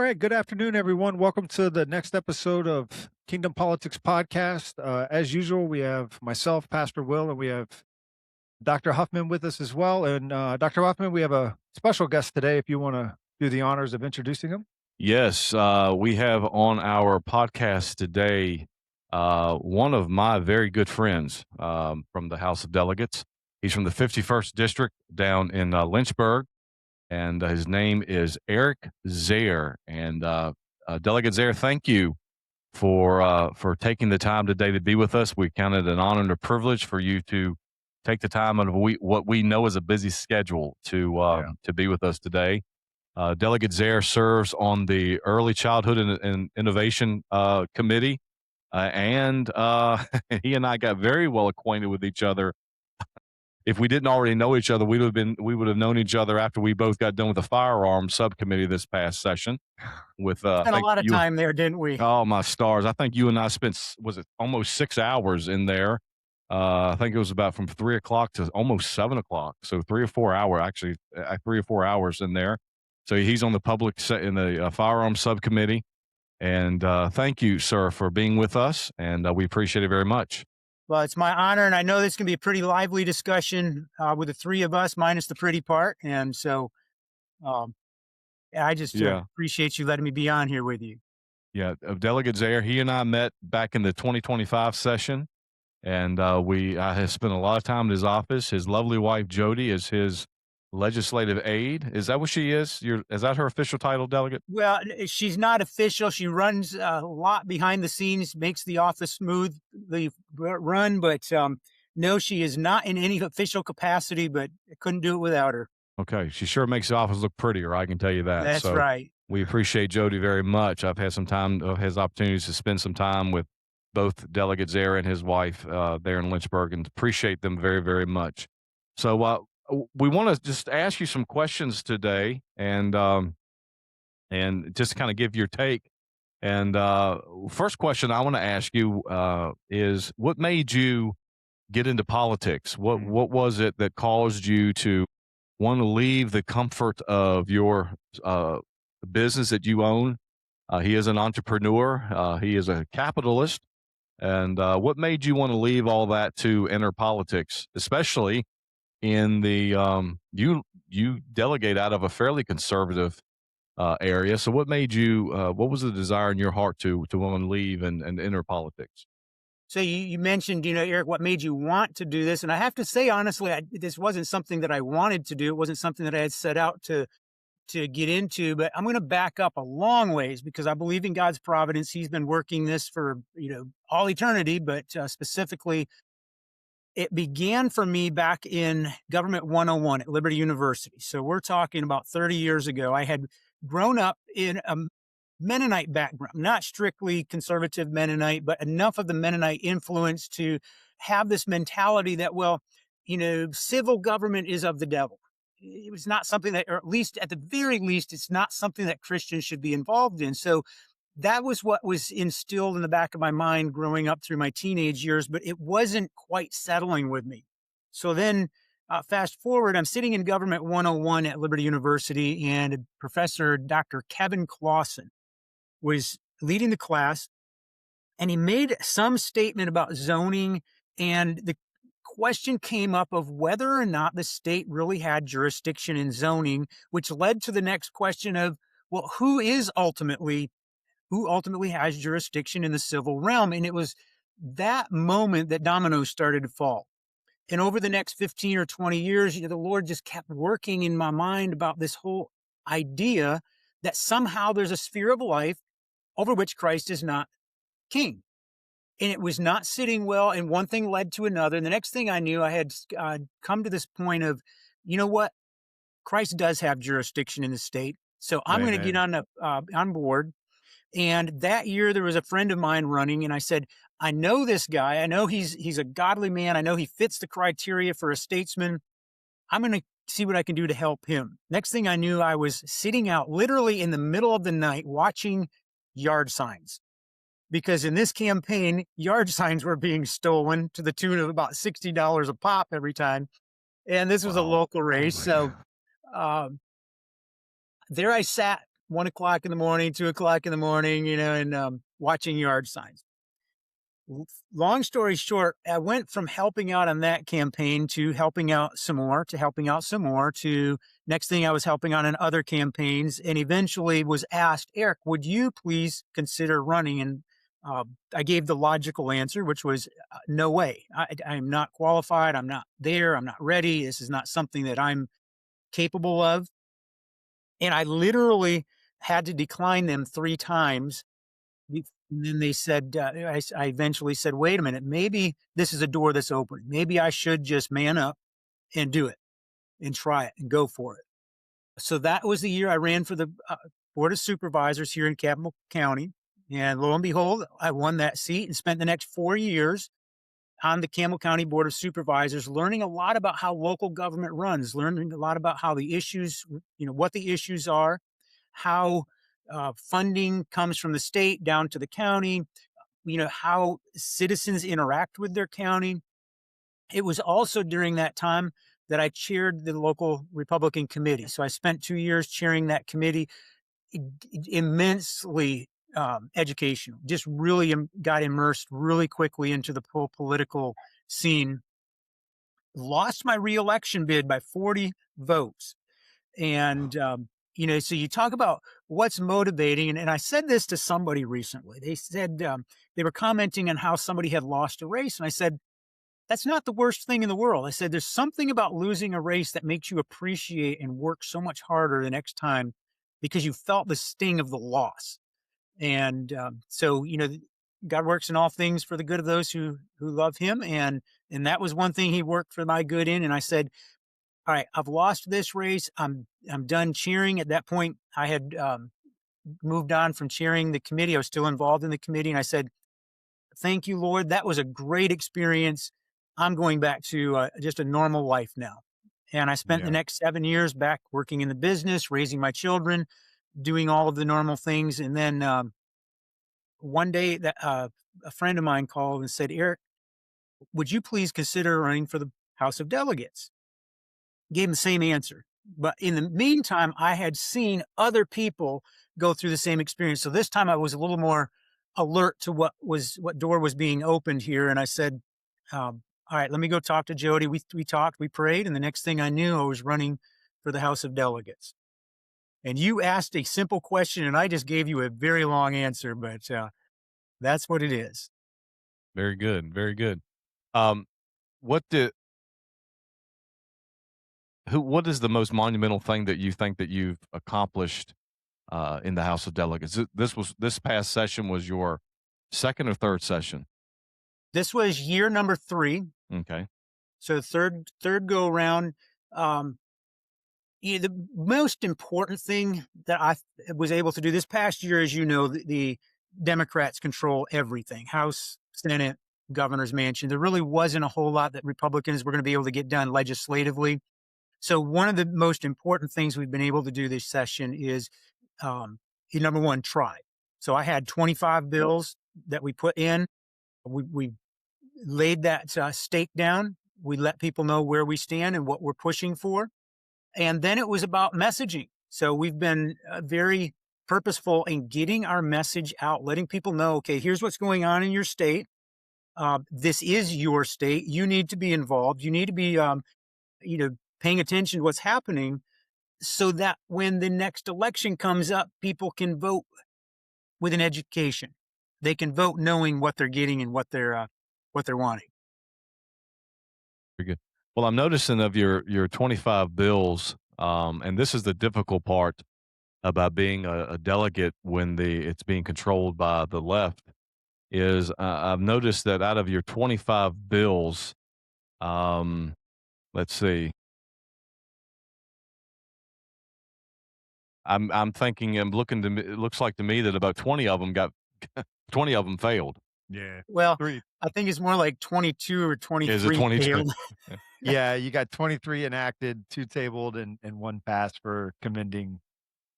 All right. Good afternoon, everyone. Welcome to the next episode of Kingdom Politics Podcast. As usual, we have myself, Pastor Will, and we have Dr. Huffman with us as well. And Dr. Huffman, we have a special guest today. If you want to do the honors of introducing him. Yes, we have on our podcast today one of my very good friends from the House of Delegates. He's from the 51st District down in Lynchburg, and his name is Eric Zehr. And Delegate Zehr, thank you for taking the time today to be with us. We count it an honor and a privilege for you to take the time out of what we know is a busy schedule to be with us today. Delegate Zehr serves on the Early Childhood and Innovation Committee, and he and I got very well acquainted with each other. If we didn't already know each other, we would have known each other after we both got done with the firearms subcommittee this past session. With I Spent a think lot of you, time there, didn't we? oh my stars! I think you and I spent was it almost 6 hours in there. I think it was about from 3 o'clock to almost 7 o'clock. So 3 or 4 hours, actually, 3 or 4 hours in there. So he's on the in the firearms subcommittee. And thank you, sir, for being with us. And we appreciate it very much. Well, it's my honor, and I know this can be a pretty lively discussion with the three of us, minus the pretty part. And so um, I just Yeah. appreciate you letting me be on here with you. Yeah. Delegate Zehr, he and I met back in the 2025 session. And I have spent a lot of time in his office. His lovely wife, Jody, is his legislative aide. Is that what she is? Is that her official title, Delegate? Well, she's not official. She runs a lot behind the scenes, makes the office smoothly run. But no, she is not in any official capacity, but I couldn't do it without her. Okay. She sure makes the office look prettier, I can tell you that. That's So right. we appreciate Jody very much. I've had his opportunities to spend some time with both Delegate Zehr and his wife there in Lynchburg, and appreciate them very, very much. So we want to just ask you some questions today, and just kind of give your take. And first question I want to ask you is, what made you get into politics? What was it that caused you to want to leave the comfort of your business that you own? He is an entrepreneur. He is a capitalist. And what made you want to leave all that to enter politics, especially in the you delegate out of a fairly conservative area? So what made you? What was the desire in your heart to want to leave and enter politics? So you mentioned, Eric, what made you want to do this? And I have to say, honestly, this wasn't something that I wanted to do. It wasn't something that I had set out to get into, but I'm going to back up a long ways because I believe in God's providence. He's been working this for, all eternity, but specifically, it began for me back in Government 101 at Liberty University. So we're talking about 30 years ago. I had grown up in a Mennonite background, not strictly conservative Mennonite, but enough of the Mennonite influence to have this mentality that, civil government is of the devil. It was not something that, or at the very least, it's not something that Christians should be involved in. So that was what was instilled in the back of my mind growing up through my teenage years, but it wasn't quite settling with me. So then fast forward, I'm sitting in Government 101 at Liberty University, and Professor Dr. Kevin Clausen was leading the class, and he made some statement about zoning, and the question came up of whether or not the state really had jurisdiction in zoning, which led to the next question of, well, who ultimately has jurisdiction in the civil realm? And it was that moment that dominoes started to fall. And over the next 15 or 20 years, the Lord just kept working in my mind about this whole idea that somehow there's a sphere of life over which Christ is not king. And it was not sitting well, and one thing led to another. And the next thing I knew, I had come to this point of, you know what? Christ does have jurisdiction in the state. So I'm going to get on board. And that year, there was a friend of mine running, and I said, I know this guy. I know he's a godly man. I know he fits the criteria for a statesman. I'm going to see what I can do to help him. Next thing I knew, I was sitting out literally in the middle of the night watching yard signs. Because in this campaign, yard signs were being stolen to the tune of about $60 a pop every time. And this was a local race. So there I sat 1 o'clock in the morning, 2 o'clock in the morning, and watching yard signs. Long story short, I went from helping out on that campaign to helping out some more, to next thing I was helping out on other campaigns, and eventually was asked, Eric, would you please consider running? And I gave the logical answer, which was no way. I'm not qualified. I'm not there. I'm not ready. This is not something that I'm capable of. And I literally had to decline them 3 times. And then they said, I eventually said, wait a minute, maybe this is a door that's open. Maybe I should just man up and do it and try it and go for it. So that was the year I ran for the Board of Supervisors here in Campbell County. And lo and behold, I won that seat and spent the next 4 years on the Campbell County Board of Supervisors, learning a lot about how local government runs, learning a lot about how the issues, what the issues are, how funding comes from the state down to the county, how citizens interact with their county. It was also during that time that I chaired the local Republican committee. So I spent 2 years chairing that committee, immensely educational, just really got immersed really quickly into the political scene. Lost my reelection bid by 40 votes. And, so you talk about what's motivating. And I said this to somebody recently. They said they were commenting on how somebody had lost a race. And I said, that's not the worst thing in the world. I said, there's something about losing a race that makes you appreciate and work so much harder the next time because you felt the sting of the loss. And so, God works in all things for the good of those who love him. And that was one thing he worked for my good in. And I said, all right, I've lost this race. I'm done cheering. At that point, I had moved on from chairing the committee. I was still involved in the committee. And I said, thank you, Lord. That was a great experience. I'm going back to just a normal life now. And I spent the next 7 years back working in the business, raising my children, doing all of the normal things. And then one day a friend of mine called and said, Eric, would you please consider running for the House of Delegates? Gave him the same answer. But in the meantime, I had seen other people go through the same experience. So this time I was a little more alert to what door was being opened here. And I said, all right, let me go talk to Jody. We talked, we prayed. And the next thing I knew, I was running for the House of Delegates. And you asked a simple question and I just gave you a very long answer, but that's what it is. Very good. Very good. What is the most monumental thing that you think that you've accomplished in the House of Delegates? This past session was your second or third session? This was year number 3. Okay. So third go around. The most important thing that I was able to do this past year, as you know, the Democrats control everything: House, Senate, governor's mansion. There really wasn't a whole lot that Republicans were going to be able to get done legislatively. So one of the most important things we've been able to do this session is, number one, try. So I had 25 bills that we put in. We laid that stake down. We let people know where we stand and what we're pushing for. And then it was about messaging. So we've been very purposeful in getting our message out, letting people know, okay, here's what's going on in your state. This is your state. You need to be involved. You need to be, paying attention to what's happening so that when the next election comes up, people can vote with an education. They can vote knowing what they're getting and what they're wanting. Very good. Well, I'm noticing of your 25 bills, and this is the difficult part about being a delegate when it's being controlled by the left, is I've noticed that out of your 25 bills, let's see, I'm thinking, I'm looking to me, it looks like to me that about 20 of them 20 of them failed. Yeah. Well, 3. I think it's more like 22 or 23 Is it 22? failed. Yeah, you got 23 enacted, 2 tabled, and 1 passed for commending.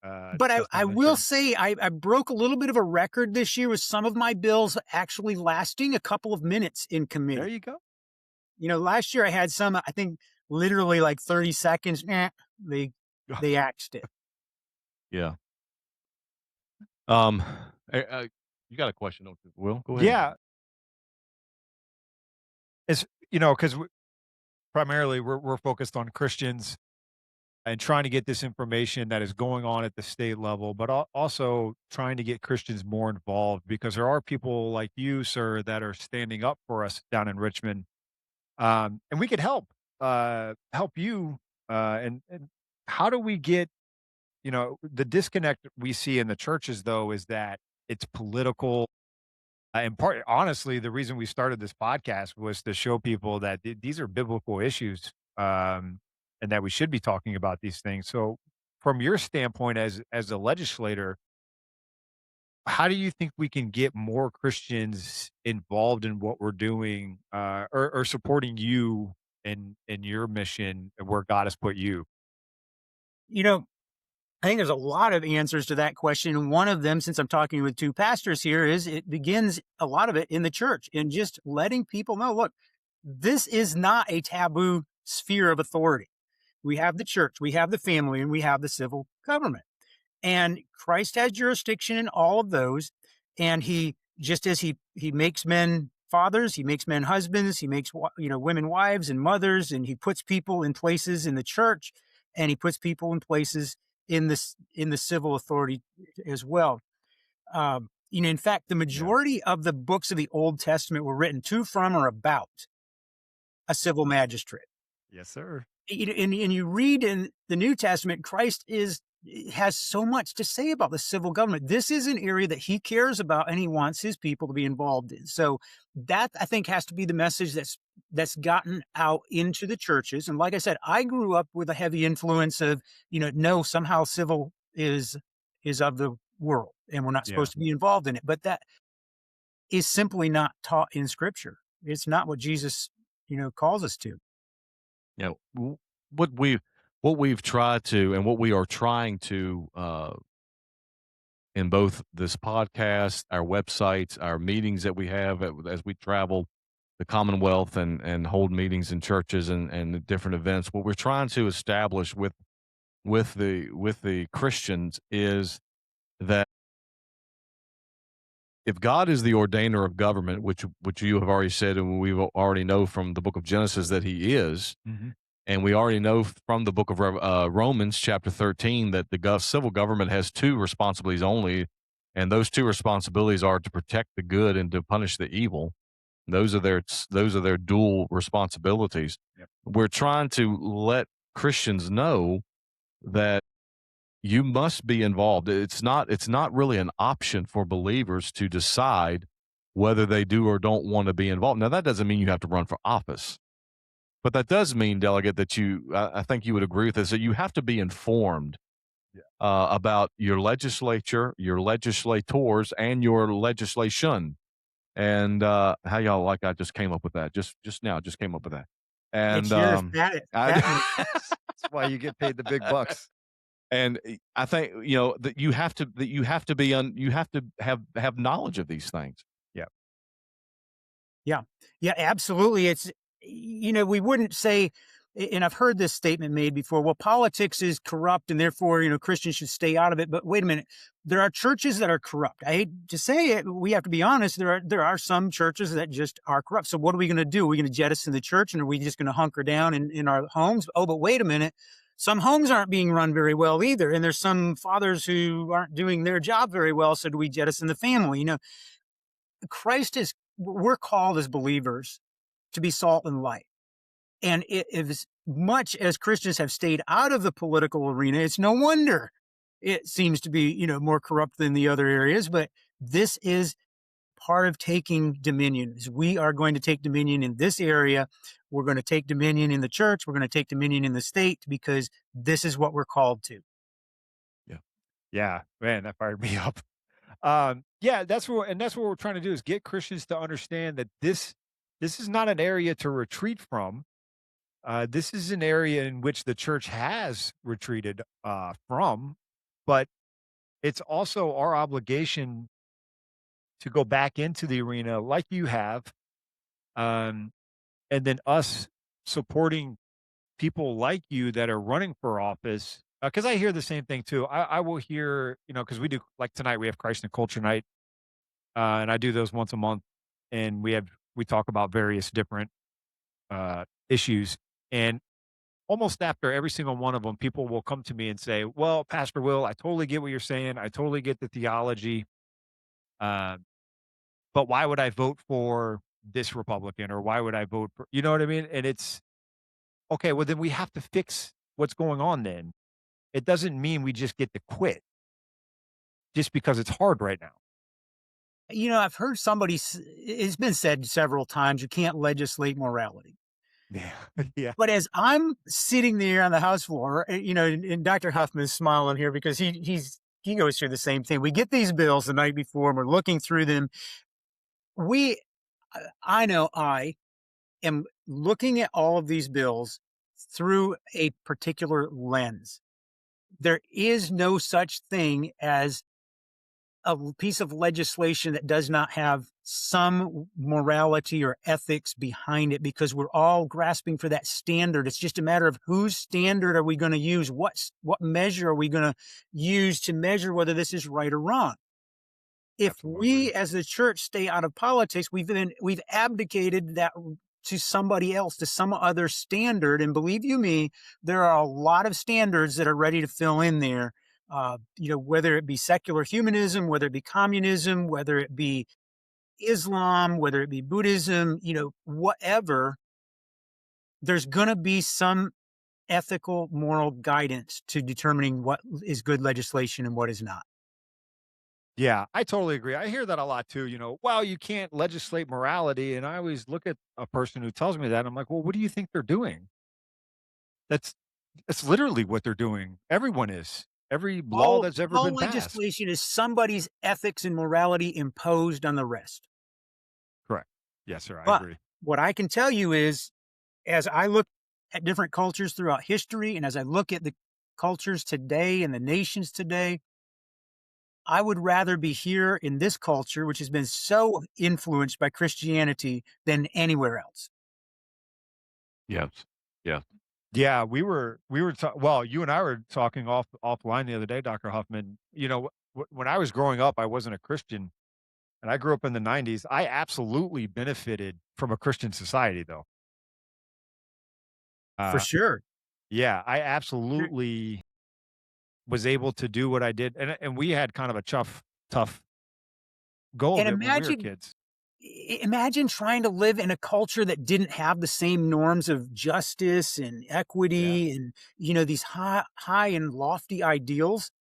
But I Justin will Lynchburg. say I broke a little bit of a record this year with some of my bills actually lasting a couple of minutes in committee. There you go. Last year I had some, I think literally like 30 seconds. They axed it. Yeah. Um, you got a question, don't you? Will, go ahead. Yeah, it's because primarily we're focused on Christians and trying to get this information that is going on at the state level, but also trying to get Christians more involved because there are people like you, sir, that are standing up for us down in Richmond, and we could help you. And how do we get the disconnect we see in the churches though is that it's political. And part honestly, the reason we started this podcast was to show people that these are biblical issues, and that we should be talking about these things. So, from your standpoint as a legislator, how do you think we can get more Christians involved in what we're doing, or supporting you in your mission and where God has put you? You know, I think there's a lot of answers to that question. And one of them, since I'm talking with two pastors here, is it begins a lot of it in the church and just letting people know, look, this is not a taboo sphere of authority. We have the church, we have the family, and we have the civil government. And Christ has jurisdiction in all of those. And he, just as he makes men fathers, he makes men husbands, he makes women wives and mothers, and he puts people in places in the church, and he puts people in places in the civil authority as well. In fact, the Yeah. majority of the books of the Old Testament were written to, from, or about a civil magistrate. Yes, sir. And you read in the New Testament, Christ has so much to say about the civil government. This is an area that he cares about and he wants his people to be involved in. So that, I think, has to be the message that's gotten out into the churches. And like I said, I grew up with a heavy influence of, no, somehow civil is of the world and we're not Yeah. supposed to be involved in it. But that is simply not taught in scripture. It's not what Jesus, calls us to. You know, what we've tried to, and what we are trying to, in both this podcast, our websites, our meetings that we have as we travel the Commonwealth and hold meetings in churches and the different events. What we're trying to establish with the Christians is that if God is the ordainer of government, which you have already said, and we already know from the book of Genesis that He is, Hmm. and we already know from the book of Romans, chapter 13, that the civil government has two responsibilities only, and those two responsibilities are to protect the good and to punish the evil. Those are their dual responsibilities. Yep. We're trying to let Christians know that you must be involved. It's not really an option for believers to decide whether they do or don't want to be involved. Now, that doesn't mean you have to run for office. But that does mean, Delegate, that I think you would agree with this, that you have to be informed Yeah. about your legislature, your legislators, and your legislation. And how y'all like I just came up with that just now, just came up with that. And It's your fat, fat. That's why you get paid the big bucks. and I think that you have to have knowledge of these things. Yeah. Yeah. Yeah, absolutely. We wouldn't say, and I've heard this statement made before, well, politics is corrupt and therefore, Christians should stay out of it. But wait a minute, there are churches that are corrupt. I hate to say it, but we have to be honest. There are some churches that just are corrupt. So what are we going to do? Are we going to jettison the church and are we just going to hunker down in our homes? Oh, but wait a minute. Some homes aren't being run very well either. And there's some fathers who aren't doing their job very well. So do we jettison the family? We're called as believers to be salt and light. And as much as Christians have stayed out of the political arena, it's no wonder it seems to be, more corrupt than the other areas. But this is part of taking dominion. We are going to take dominion in this area. We're going to take dominion in the church. We're going to take dominion in the state because this is what we're called to. Yeah. Yeah, man, that fired me up. Yeah, that's what we're trying to do is get Christians to understand that this is not an area to retreat from. This is an area in which the church has retreated from, but it's also our obligation to go back into the arena like you have, um, and then us supporting people like you that are running for office, because I hear the same thing too. I will hear, because we do, like tonight we have Christ and Culture Night, and I do those once a month, and we talk about various different issues, and almost after every single one of them, people will come to me and say, "Well, Pastor Will, I totally get what you're saying. I totally get the theology, uh, but why would I vote for this Republican or why would I vote for?" You know what I mean? And it's okay. Well, then we have to fix what's going on. Then it doesn't mean we just get to quit just because it's hard right now. I've heard it's been said several times, you can't legislate morality. Yeah, yeah, But as I'm sitting there on the House floor, and Dr. Huffman's smiling here because he goes through the same thing. We get these bills the night before, and we're looking through them. We, I know I am looking at all of these bills through a particular lens. There is no such thing as a piece of legislation that does not have some morality or ethics behind it, because we're all grasping for that standard. It's just a matter of whose standard are we going to use? What measure are we going to use to measure whether this is right or wrong? If absolutely. we as the church stay out of politics, we've abdicated that to somebody else, to some other standard. And believe you me, there are a lot of standards that are ready to fill in there. Whether it be secular humanism, whether it be communism, whether it be Islam, whether it be Buddhism, whatever, there's going to be some ethical, moral guidance to determining what is good legislation and what is not. Yeah, I totally agree. I hear that a lot too. Well, you can't legislate morality. And I always look at a person who tells me that. And I'm like, well, what do you think they're doing? That's that's literally what they're doing. Everyone is. Every law All, that's ever all been passed. legislation is somebody's ethics and morality imposed on the rest. Correct. Yes, sir. I But agree. what I can tell you is, as I look at different cultures throughout history, and as I look at the cultures today and the nations today, I would rather be here in this culture, which has been so influenced by Christianity, than anywhere else. Yes. Yeah. Yeah, well, you and I were talking offline the other day, Dr. Huffman. When I was growing up, I wasn't a Christian, and I grew up in the 90s. I absolutely benefited from a Christian society, though. For Uh, sure. yeah, I Sure. absolutely was able to do what I did, and we had kind of a tough go of And it when we were kids. imagine trying to live in a culture that didn't have the same norms of justice and Yeah. equity and, these high and lofty ideals,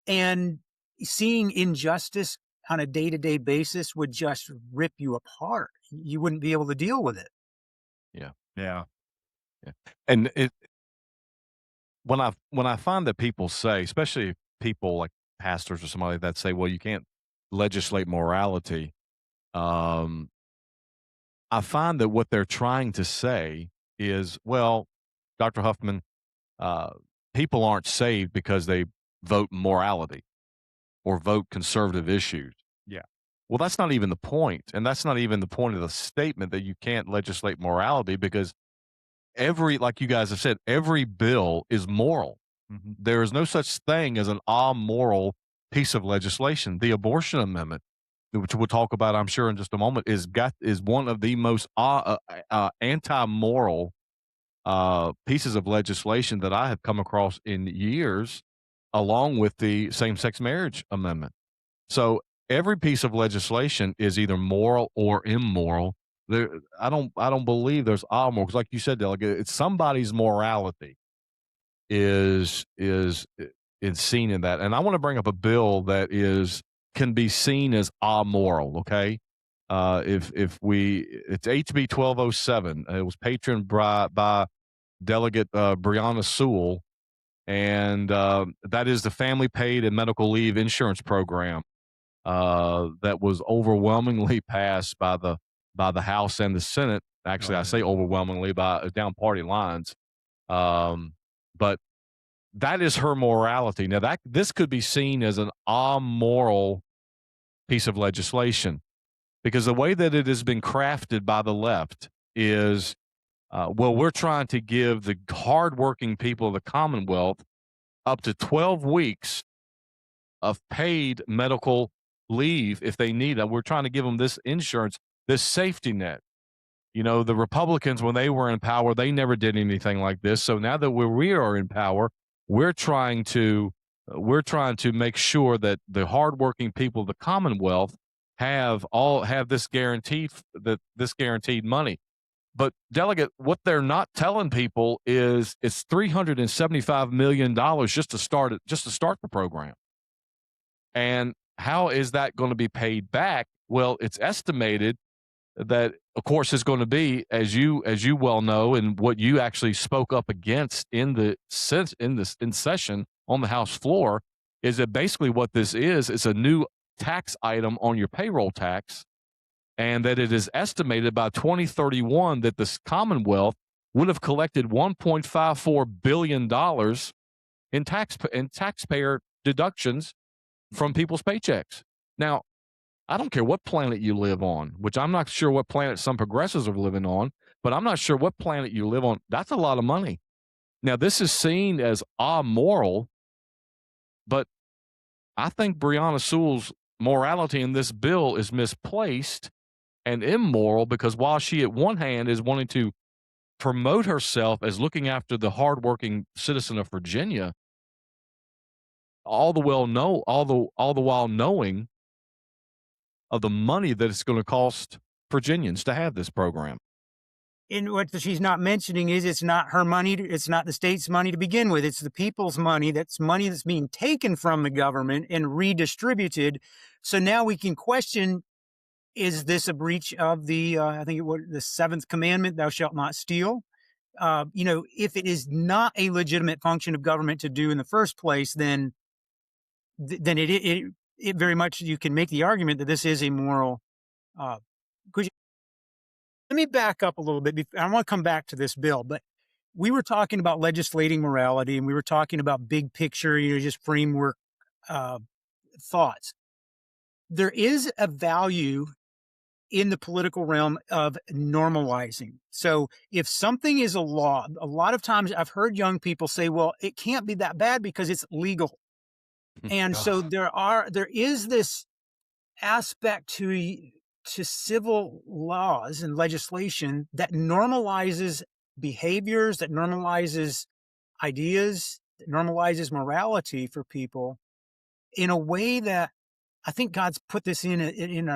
and seeing injustice on a day-to-day basis would just rip you apart. You wouldn't be able to deal with it. Yeah. Yeah. Yeah. And when I find that people say, especially people like pastors or somebody that say, "Well, you can't legislate morality," um, I find that what they're trying to say is, "Well, Dr. Huffman, uh, people aren't saved because they vote morality or vote conservative issues." Yeah. Well, that's not even the point, and that's not even the point of the statement that you can't legislate morality, because like you guys have said, every bill is moral. Mhm. There is no such thing as an amoral piece of legislation. The abortion amendment, which we'll talk about, I'm sure, in just a moment, is one of the most anti-moral pieces of legislation that I have come across in years, along with the same-sex marriage amendment. So every piece of legislation is either moral or immoral. I don't believe there's amoral, because, like you said, Delegate, it's somebody's morality is seen in that. And I want to bring up a bill that can be seen as amoral. Okay, it's HB 1207. It was patroned by Delegate Brianna Sewell, and that is the Family Paid and Medical Leave Insurance Program that was overwhelmingly passed by the House and the Senate. Actually, Oh, I yeah. say overwhelmingly by down party lines. But that is her morality. Now, this could be seen as an amoral piece of legislation, because the way that it has been crafted by the left is, well, we're trying to give the hardworking people of the Commonwealth up to 12 weeks of paid medical leave if they need it. We're trying to give them this insurance, this safety net. You know, the Republicans, when they were in power, they never did anything like this. So now that we are in power, we're trying to make sure that the hardworking people of the Commonwealth have this guaranteed money. But Delegate, what they're not telling people is it's $375 million just to start the program. And how is that going to be paid back? Well, it's estimated that, of course, is going to be, as you well know, and what you actually spoke up against in session on the House floor, is that basically what this is a new tax item on your payroll tax, and that it is estimated by 2031 that the Commonwealth would have collected $1.54 billion in taxpayer deductions from people's paychecks. Now, I don't care what planet you live on, which I'm not sure what planet some progressives are living on, but I'm not sure what planet you live on. That's a lot of money. Now, this is seen as amoral, but I think Breonna Sewell's morality in this bill is misplaced and immoral, because while she at one hand is wanting to promote herself as looking after the hardworking citizen of Virginia, all the while knowing of the money that it's going to cost Virginians to have this program. And what she's not mentioning is it's not her money. It's not the state's money to begin with. It's the people's money. That's money that's being taken from the government and redistributed. So now we can question, is this a breach of the, the seventh commandment, thou shalt not steal? If it is not a legitimate function of government to do in the first place, then it very much, you can make the argument that this is immoral. Let me back up a little bit. I want to come back to this bill, but we were talking about legislating morality, and we were talking about big picture, just framework thoughts. There is a value in the political realm of normalizing. So if something is a law, a lot of times I've heard young people say, well, it can't be that bad because it's legal. And so there is this aspect to civil laws and legislation that normalizes behaviors, that normalizes ideas, that normalizes morality for people in a way that I think God's put this in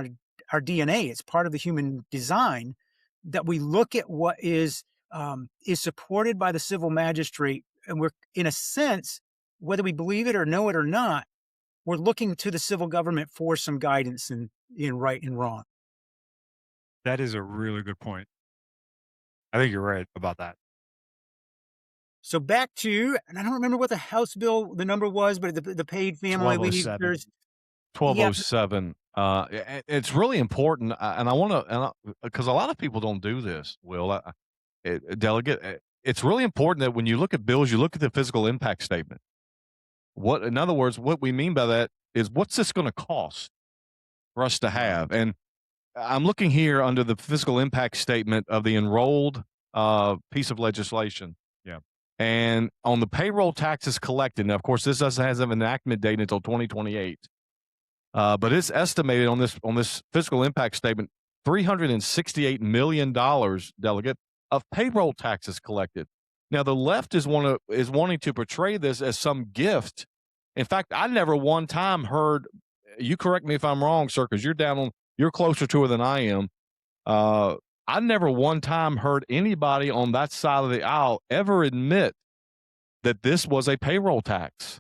our DNA. It's part of the human design that we look at what is supported by the civil magistrate, and we're, in a sense, whether we believe it or know it or not, we're looking to the civil government for some guidance in right and wrong. That is a really good point. I think you're right about that. So back to, and I don't remember what the House bill, the number was, but the paid family leave. 1207. It's really important, and I want to, because a lot of people don't do this, Will. Delegate, it's really important that when you look at bills, you look at the fiscal impact statement. In other words, what we mean by that is, what's this going to cost for us to have? And I'm looking here under the fiscal impact statement of the enrolled piece of legislation. Yeah. And on the payroll taxes collected, now, of course, this doesn't have an enactment date until 2028. But it's estimated on this fiscal impact statement, $368 million, Delegate, of payroll taxes collected. Now, the left is wanting to portray this as some gift. In fact, I never one time heard, you correct me if I'm wrong, sir, because you're closer to it than I am. I never one time heard anybody on that side of the aisle ever admit that this was a payroll tax.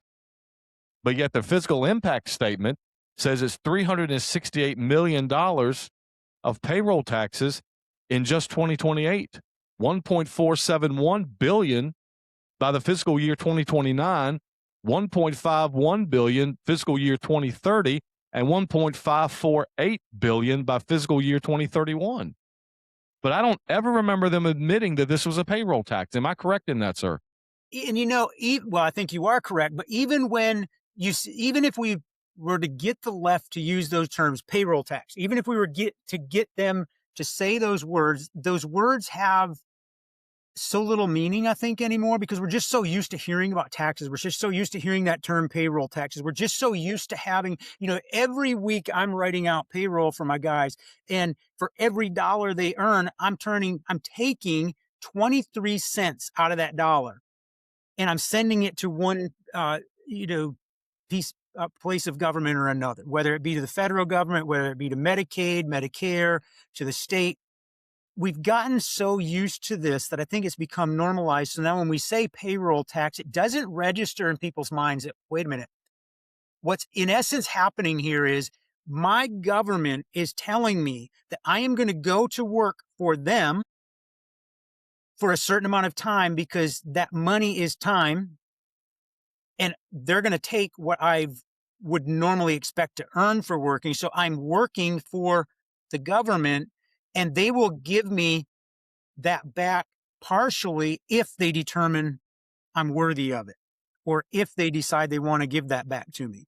But yet the fiscal impact statement says it's $368 million of payroll taxes in just 2028, $1.471 billion by the fiscal year 2029, $1.51 billion fiscal year 2030, and $1.548 billion by fiscal year 2031. But I don't ever remember them admitting that this was a payroll tax. Am I correct in that, sir? And well, I think you are correct. But even if we were to get the left to use those terms, payroll tax, even if we were to get them to say those words have so little meaning, I think, anymore, because we're just so used to hearing about taxes. We're just so used to hearing that term payroll taxes. We're just so used to having, every week I'm writing out payroll for my guys. And for every dollar they earn, I'm taking 23 cents out of that dollar, and I'm sending it to one, place of government or another, whether it be to the federal government, whether it be to Medicaid, Medicare, to the state. We've gotten so used to this that I think it's become normalized. So now when we say payroll tax, it doesn't register in people's minds that, wait a minute, what's in essence happening here is my government is telling me that I am going to go to work for them for a certain amount of time, because that money is time, and they're going to take what I would normally expect to earn for working. So I'm working for the government, and they will give me that back partially if they determine I'm worthy of it, or if they decide they want to give that back to me.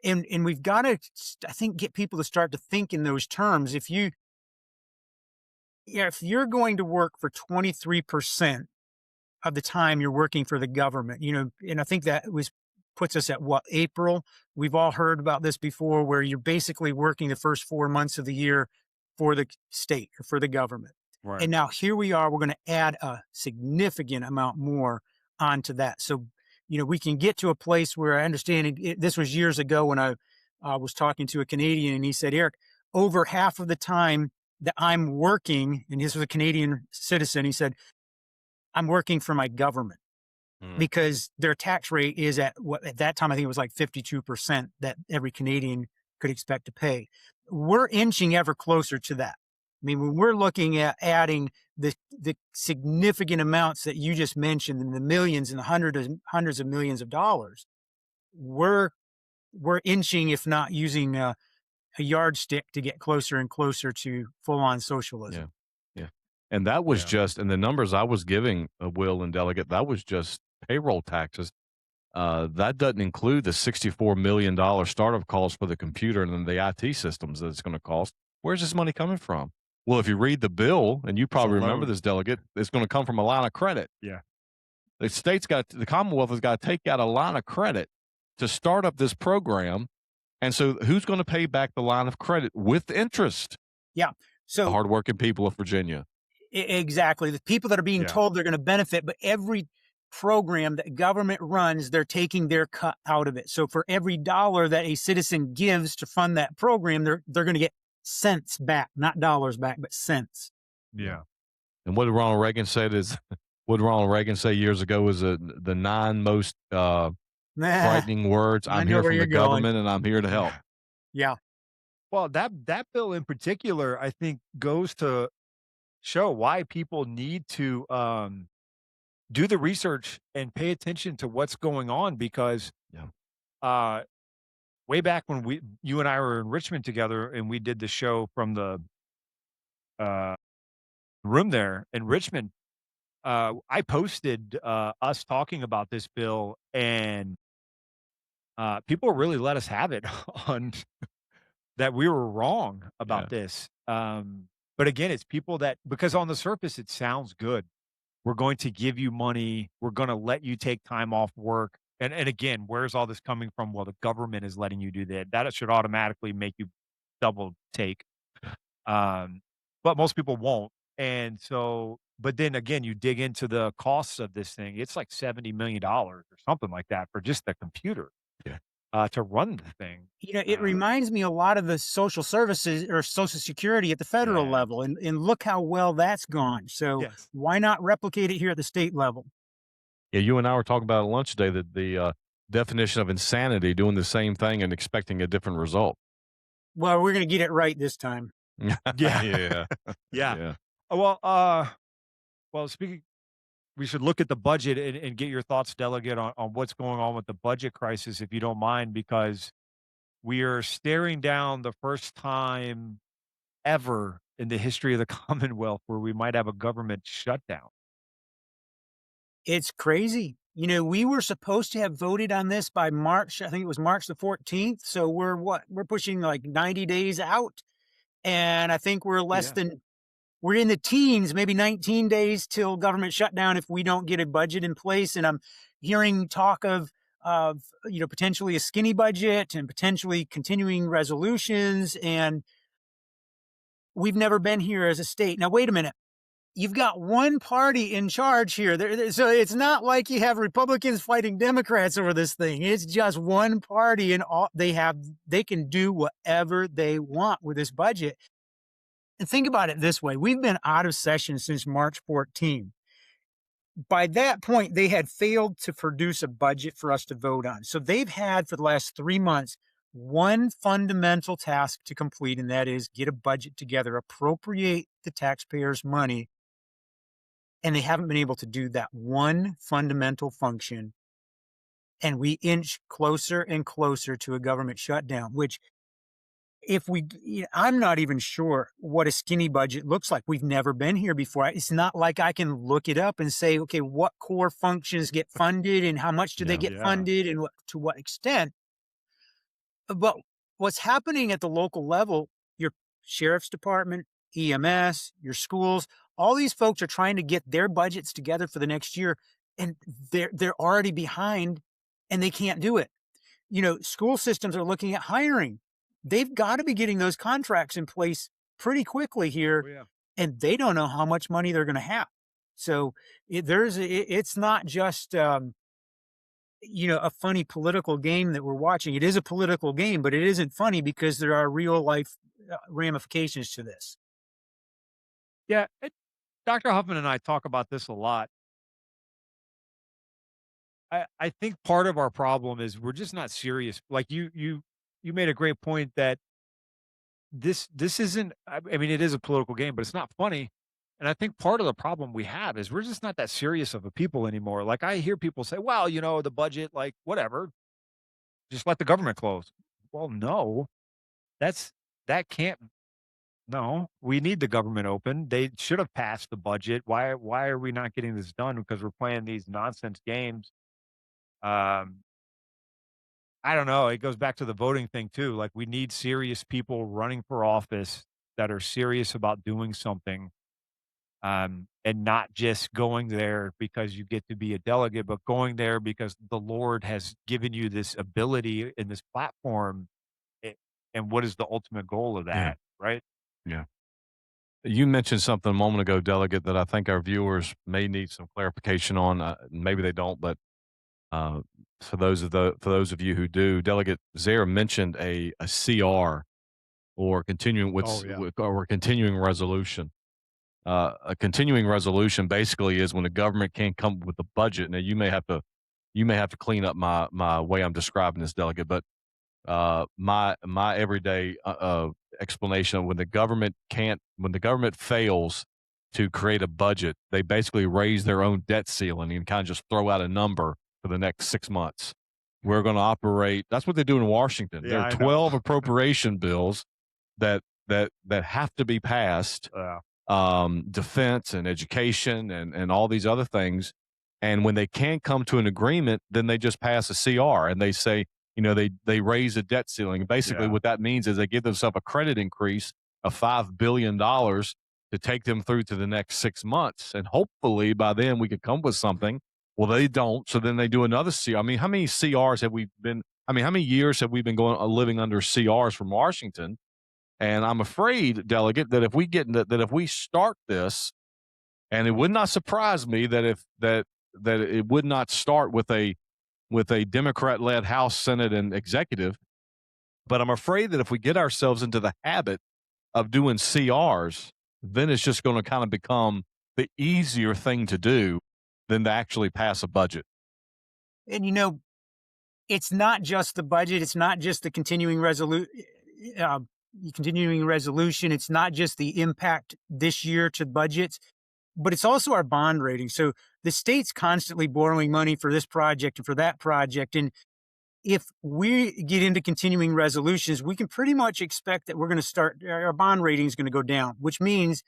And we've got to, I think, get people to start to think in those terms. If you're going to work for 23% of the time you're working for the government, and I think that puts us at April. We've all heard about this before, where you're basically working the first 4 months of the year for the state or for the government. Right. And now here we are, we're going to add a significant amount more onto that. So, we can get to a place where I understand this was years ago when I was talking to a Canadian, and he said, Eric, over half of the time that I'm working, and this was a Canadian citizen, he said, I'm working for my government, because their tax rate is at that time, I think it was like 52% that every Canadian could expect to pay. We're inching ever closer to that. I mean, when we're looking at adding the significant amounts that you just mentioned, in the millions and the hundreds of millions of dollars, we're inching, if not using a yardstick, to get closer and closer to full-on socialism. Yeah. And that was Yeah. just, and the numbers I was giving, Will and Delegate, that was just payroll taxes. That doesn't include the $64 million startup cost for the computer and then the IT systems that it's going to cost. Where's this money coming from? Well, if you read the bill, and you probably remember this, Delegate, it's going to come from a line of credit. Yeah. The Commonwealth has got to take out a line of credit to start up this program. And so who's going to pay back the line of credit with interest? Yeah. So the hardworking people of Virginia. Exactly. The people that are being told they're going to benefit, but every program that government runs, they're taking their cut out of it. So for every dollar that a citizen gives to fund that program, they're going to get cents back, not dollars back, but cents. Yeah. And what did Ronald Reagan say years ago was the 9 most frightening words? I'm here from the government, and I'm here to help. Yeah. Well, that bill in particular, I think, goes to show why people need to do the research and pay attention to what's going on, because way back when you and I were in Richmond together, and we did the show from the room there in Richmond, I posted us talking about this bill, and people really let us have it on that we were wrong about this. But again, it's people that, because on the surface it sounds good. We're going to give you money. We're going to let you take time off work. And again, where's all this coming from? Well, the government is letting you do that. That should automatically make you double take. But most people won't. And so, but then again, you dig into the costs of this thing. It's like $70 million or something like that for just the computer to run the thing. It reminds me a lot of the social services or Social Security at the federal level, and look how well that's gone. So why not replicate it here at the state level? Yeah, you and I were talking about at lunch today that the definition of insanity, doing the same thing and expecting a different result. Well, we're going to get it right this time. Yeah. Well, speaking, we should look at the budget and get your thoughts, Delegate, on what's going on with the budget crisis, if you don't mind, because we are staring down the first time ever in the history of the Commonwealth where we might have a government shutdown. It's crazy. We were supposed to have voted on this by March. I think it was March the 14th. So we're pushing like 90 days out. And I think we're less than we're in the teens, maybe 19 days till government shutdown if we don't get a budget in place. And I'm hearing talk of potentially a skinny budget and potentially continuing resolutions. And we've never been here as a state. Now, wait a minute. You've got one party in charge here. So it's not like you have Republicans fighting Democrats over this thing. It's just one party, and they can do whatever they want with this budget. And think about it this way. We've been out of session since March 14. By that point, they had failed to produce a budget for us to vote on. So they've had, for the last 3 months, one fundamental task to complete, and that is get a budget together, appropriate the taxpayers' money. And they haven't been able to do that one fundamental function. And we inch closer and closer to a government shutdown, which I'm not even sure what a skinny budget looks like. We've never been here before. It's not like I can look it up and say, okay, what core functions get funded and how much do they get funded and to what extent. But what's happening at the local level, your sheriff's department, EMS, your schools, all these folks are trying to get their budgets together for the next year, and they're already behind and they can't do it. School systems are looking at hiring. They've got to be getting those contracts in place pretty quickly here. Oh, yeah. And they don't know how much money they're going to have. So it's not just, a funny political game that we're watching. It is a political game, but it isn't funny because there are real life ramifications to this. Yeah. Dr. Huffman and I talk about this a lot. I think part of our problem is we're just not serious. Like you made a great point that this isn't, I mean, it is a political game, but it's not funny. And I think part of the problem we have is we're just not that serious of a people anymore. Like I hear people say, well, the budget, like whatever, just let the government close. Well, no, that can't, no, we need the government open. They should have passed the budget. Why are we not getting this done? Because we're playing these nonsense games. I don't know. It goes back to the voting thing too. Like we need serious people running for office that are serious about doing something, and not just going there because you get to be a delegate, but going there because the Lord has given you this ability and this platform. And what is the ultimate goal of that? Right? Yeah. You mentioned something a moment ago, Delegate, that I think our viewers may need some clarification on. Maybe they don't, but for those of you who do, Delegate Zehr mentioned a CR or continuing or continuing resolution. A continuing resolution basically is when the government can't come up with a budget. Now you may have to clean up my way I'm describing this, Delegate, but my everyday explanation of when the government fails to create a budget, they basically raise their own debt ceiling and kind of just throw out a number for the next 6 months. We're going to operate. That's what they do in Washington. Yeah, There are 12 appropriation bills that have to be passed. Defense and education and all these other things. And when they can't come to an agreement, then they just pass a CR and they say, they raise the debt ceiling. Basically, what that means is they give themselves a credit increase of $5 billion to take them through to the next 6 months. And hopefully by then we could come with something. Well, they don't. So then they do another CR. I mean, how many CRs have we been? I mean, how many years have we been living under CRs from Washington? And I'm afraid, Delegate, that if we start this, and it would not surprise me that it would not start with a Democrat-led House, Senate, and executive, but I'm afraid that if we get ourselves into the habit of doing CRs, then it's just going to kind of become the easier thing to do than to actually pass a budget. And it's not just the budget. It's not just the continuing resolution. It's not just the impact this year to budgets, but it's also our bond rating. So the state's constantly borrowing money for this project and for that project. And if we get into continuing resolutions, we can pretty much expect that we're going to start, our bond rating is going to go down, which means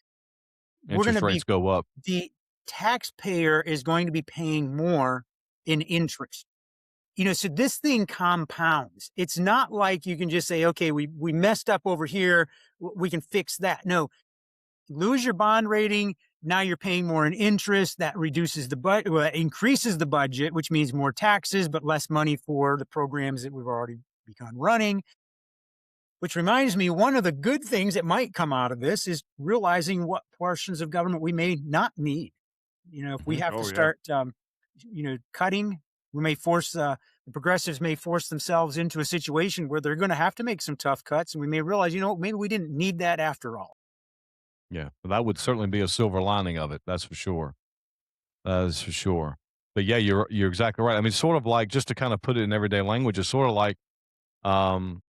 interest rates go up. The taxpayer is going to be paying more in interest. So this thing compounds. It's not like you can just say, okay, we messed up over here, we can fix that. No, lose your bond rating. Now you're paying more in interest. That reduces the budget, well, increases the budget, which means more taxes, but less money for the programs that we've already begun running. Which reminds me, one of the good things that might come out of this is realizing what portions of government we may not need. If we have to start, cutting, we may force the progressives may force themselves into a situation where they're going to have to make some tough cuts, and we may realize, maybe we didn't need that after all. Yeah, that would certainly be a silver lining of it. That's for sure. That is for sure. But yeah, you're exactly right. I mean, sort of like, just to kind of put it in everyday language, it's sort of like, um,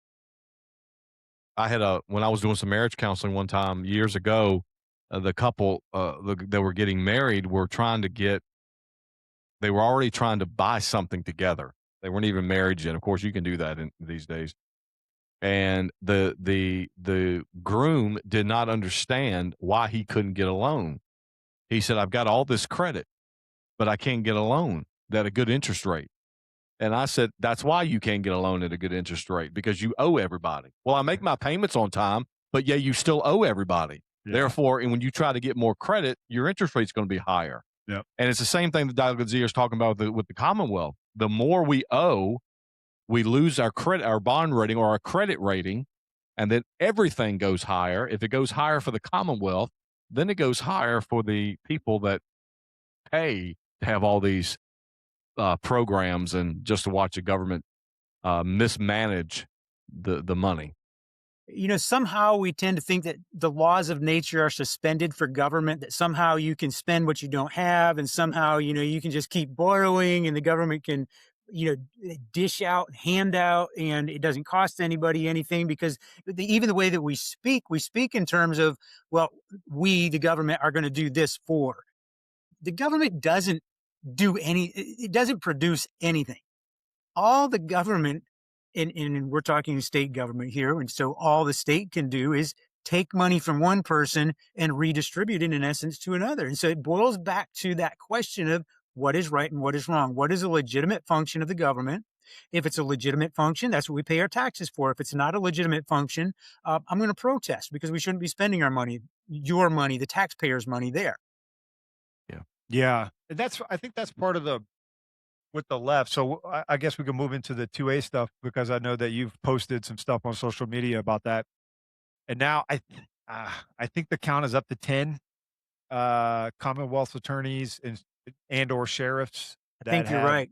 I had when I was doing some marriage counseling one time years ago, the couple that were getting married were they were already trying to buy something together. They weren't even married yet. Of course, you can do that these days. And the groom did not understand why he couldn't get a loan. He said, "I've got all this credit, but I can't get a loan at a good interest rate." And I said, "That's why you can't get a loan at a good interest rate, because you owe everybody." "Well, I make my payments on time, but yeah, you still owe everybody. Yeah. Therefore, and when you try to get more credit, your interest rate's going to be higher." Yep. And it's the same thing that Delegate Zehr is talking about with the Commonwealth. The more we owe, we lose our bond rating or our credit rating, and then everything goes higher. If it goes higher for the Commonwealth, then it goes higher for the people that pay to have all these programs and just to watch the government mismanage the money. Somehow we tend to think that the laws of nature are suspended for government, that somehow you can spend what you don't have, and somehow, you can just keep borrowing and the government can, dish out, hand out, and it doesn't cost anybody anything, because even the way that we speak in terms of, well, we, the government, are going to do this for. The government doesn't it doesn't produce anything. All the government, and we're talking state government here, and so all the state can do is take money from one person and redistribute it, in essence, to another. And so it boils back to that question of what is right and what is wrong. What is a legitimate function of the government? If it's a legitimate function, that's what we pay our taxes for. If it's not a legitimate function, I'm going to protest, because we shouldn't be spending our money, your money, the taxpayers' money there. Yeah. I think that's part of with the left. So I guess we can move into the 2A stuff, because I know that you've posted some stuff on social media about that. And now I think the count is up to 10 Commonwealth attorneys and or sheriffs. I think you're right.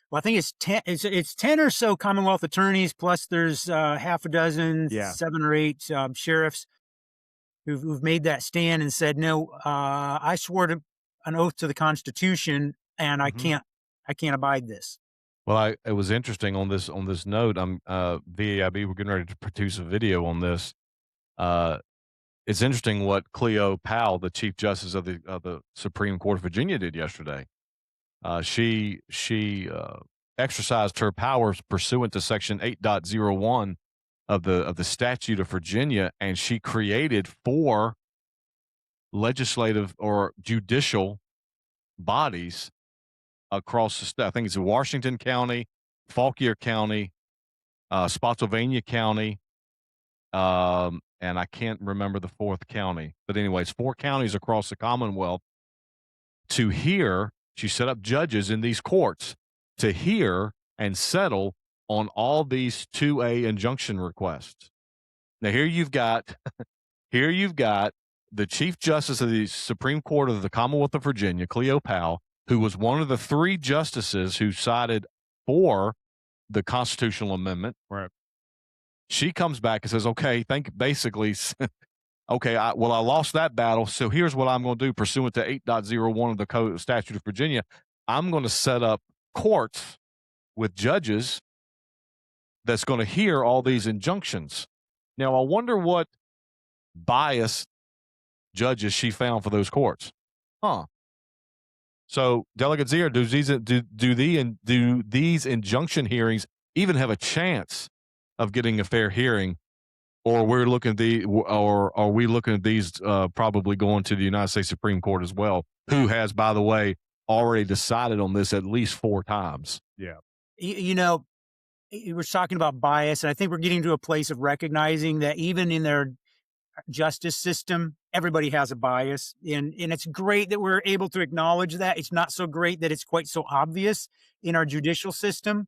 Well, I think it's 10. It's 10 or so Commonwealth attorneys, plus there's half a dozen, 7 or 8 sheriffs who've made that stand and said, "No, I swore an oath to the Constitution, and I can't abide this." Well, it was interesting on this note. VAIB, we're getting ready to produce a video on this. It's interesting what Cleo Powell, the Chief Justice of the Supreme Court of Virginia, did yesterday. She exercised her powers pursuant to Section 8.01 of the Statute of Virginia, and she created 4 legislative or judicial bodies across the state. I think it's Washington County, Fauquier County, Spotsylvania County, and I can't remember the 4th county. But anyways, 4 counties across the Commonwealth to hear. She set up judges in these courts to hear and settle on all these 2A injunction requests. Now here you've got the Chief Justice of the Supreme Court of the Commonwealth of Virginia, Cleo Powell, who was one of the 3 justices who sided for the constitutional amendment. Right. She comes back and says, "Okay, basically, okay, I lost that battle, so here's what I'm going to do pursuant to 8.01 of the Statute of Virginia. I'm going to set up courts with judges that's going to hear all these injunctions." Now, I wonder what biased judges she found for those courts. So, Delegate Zehr, do these injunction hearings even have a chance of getting a fair hearing, or are we looking at these probably going to the United States Supreme Court as well, who has, by the way, already decided on this at least 4 times? Yeah. We're talking about bias, and I think we're getting to a place of recognizing that even in their justice system, everybody has a bias, and it's great that we're able to acknowledge that. It's not so great that it's quite so obvious in our judicial system.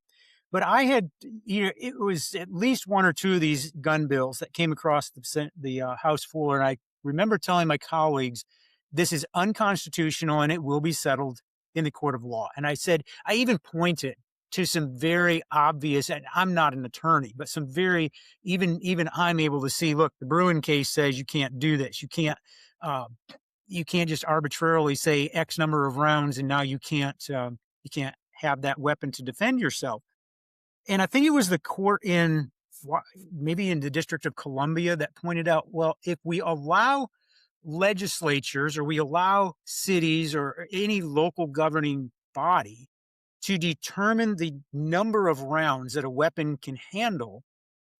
But I had, it was at least one or two of these gun bills that came across the House floor, and I remember telling my colleagues, this is unconstitutional and it will be settled in the court of law. And I said, I even pointed to some very obvious, and I'm not an attorney, but some very, even I'm able to see, look, the Bruin case says you can't do this. You can't just arbitrarily say X number of rounds and now you can't have that weapon to defend yourself. And I think it was the court maybe in the District of Columbia that pointed out, well, if we allow legislatures or we allow cities or any local governing body to determine the number of rounds that a weapon can handle,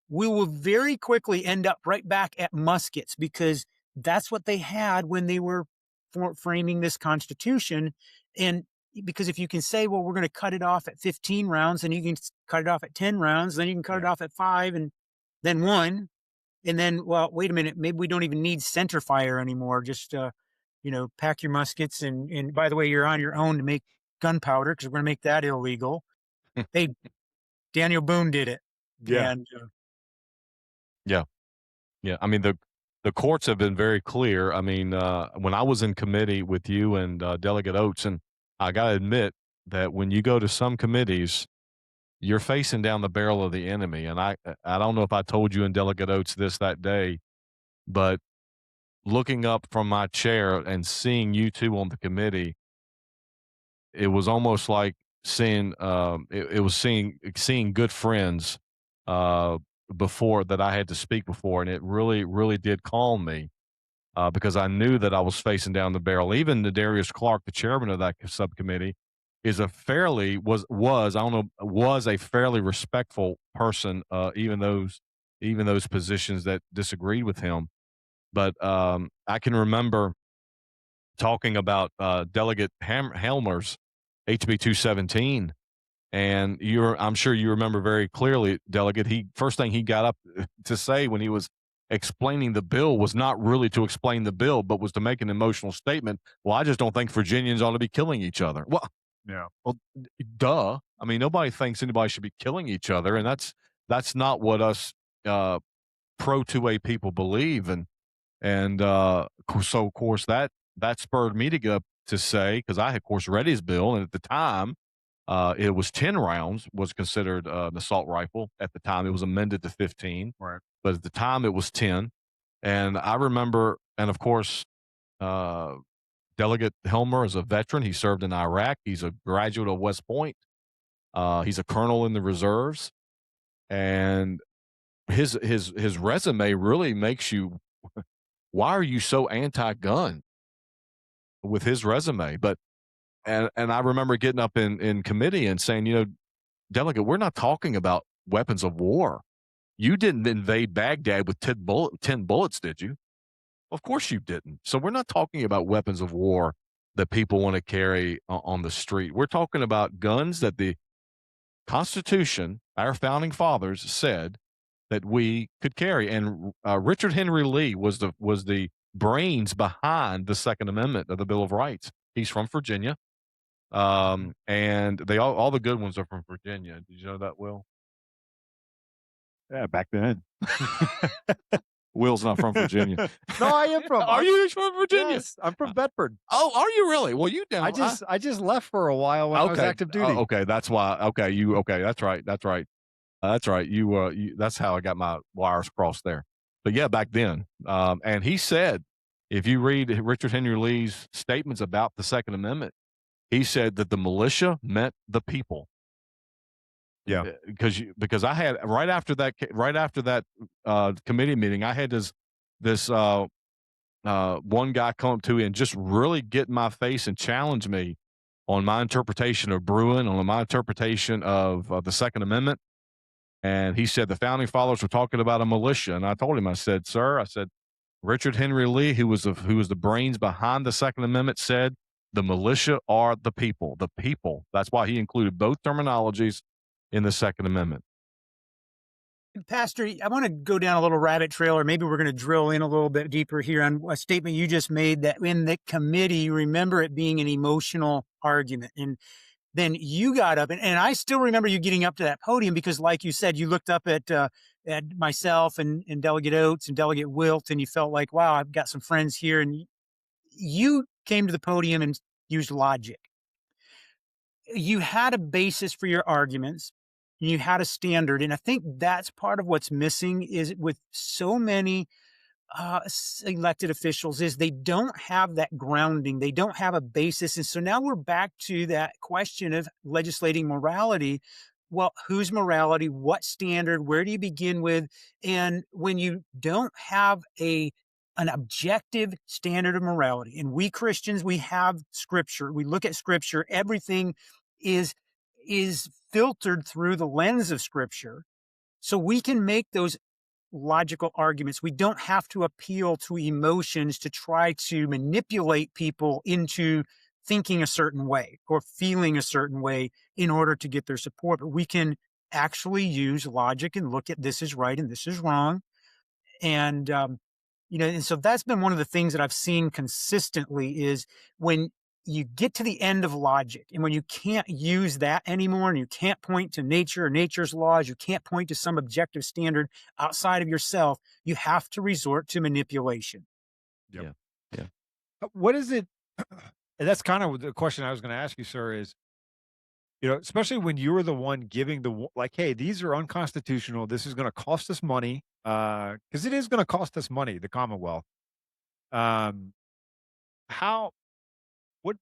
we will very quickly end up right back at muskets, because that's what they had when they were framing this Constitution. And because if you can say, well, we're going to cut it off at 15 rounds, and you can cut it off at 10 rounds, then you can cut it off at 5 and then 1. And then, well, wait a minute, maybe we don't even need center fire anymore. Just, pack your muskets. And by the way, you're on your own to make gunpowder, because we're going to make that illegal. Hey, Daniel Boone did it. Yeah. And, Yeah. I mean, the courts have been very clear. I mean, when I was in committee with you and Delegate Oates, and I got to admit that when you go to some committees, you're facing down the barrel of the enemy. And I don't know if I told you and Delegate Oates this that day, but looking up from my chair and seeing you two on the committee, it was almost like seeing seeing good friends before that I had to speak before, and it really, really did calm me because I knew that I was facing down the barrel. Even the Darius Clark, the chairman of that subcommittee, is a fairly respectful person. Even those positions that disagreed with him, but I can remember talking about Delegate Helmer's HB 217. And I'm sure you remember very clearly, Delegate, first thing he got up to say when he was explaining the bill was not really to explain the bill, but was to make an emotional statement. Well, I just don't think Virginians ought to be killing each other. Well, duh. I mean, nobody thinks anybody should be killing each other. And that's not what us pro 2A people believe. And so of course that spurred me to get up to say, because I had of course read his bill, and at the time, it was 10 rounds was considered an assault rifle. At the time, it was amended to 15. Right. But at the time, it was 10. And I remember, and of course, Delegate Helmer is a veteran. He served in Iraq. He's a graduate of West Point. He's a colonel in the reserves. And his resume really makes you, why are you so anti-gun with his resume? But And I remember getting up in committee and saying, Delegate, we're not talking about weapons of war. You didn't invade Baghdad with 10 bullets, did you? Of course you didn't. So we're not talking about weapons of war that people want to carry on the street. We're talking about guns that the Constitution, our founding fathers, said that we could carry. And Richard Henry Lee was the brains behind the Second Amendment of the Bill of Rights. He's from Virginia. And all the good ones are from Virginia. Did you know that, Will? Yeah, back then. Will's not from Virginia. No, I am from. Are you from Virginia? Yes, I'm from Bedford. Oh, are you really? Well, you down. I just left for a while when I was active duty. Okay, that's why. Okay, that's right. That's right. You that's how I got my wires crossed there. But yeah, back then. And he said, if you read Richard Henry Lee's statements about the Second Amendment, he said that the militia meant the people. Yeah, because I had right after that committee meeting, I had this one guy come up to me and just really get in my face and challenge me on my interpretation of Bruin, on my interpretation of the Second Amendment. And he said the founding fathers were talking about a militia, and I told him, I said, sir, Richard Henry Lee, who was the brains behind the Second Amendment, said the militia are the people. The people. That's why he included both terminologies in the Second Amendment. Pastor, I want to go down a little rabbit trail, or maybe we're going to drill in a little bit deeper here on a statement you just made that in the committee, you remember it being an emotional argument. And then you got up, and I still remember you getting up to that podium because, like you said, you looked up at myself and Delegate Oates and Delegate Wilt, and you felt like, wow, I've got some friends here. And you came to the podium and used logic. You had a basis for your arguments. You had a standard. And I think that's part of what's missing is with so many elected officials is they don't have that grounding. They don't have a basis. And so now we're back to that question of legislating morality. Well, whose morality? What standard? Where do you begin with? And when you don't have an objective standard of morality, and we Christians, we have scripture. We look at scripture. Everything is filtered through the lens of scripture. So we can make those logical arguments. We don't have to appeal to emotions to try to manipulate people into thinking a certain way or feeling a certain way in order to get their support. But we can actually use logic and look at this is right and this is wrong. And, and so that's been one of the things that I've seen consistently is when you get to the end of logic and when you can't use that anymore and you can't point to nature or nature's laws, you can't point to some objective standard outside of yourself, you have to resort to manipulation. Yep. Yeah. What is it? And that's kind of the question I was going to ask you, sir, is, especially when you were the one giving like, hey, these are unconstitutional. This is going to cost us money. Because it is going to cost us money, the Commonwealth. Um, how, what,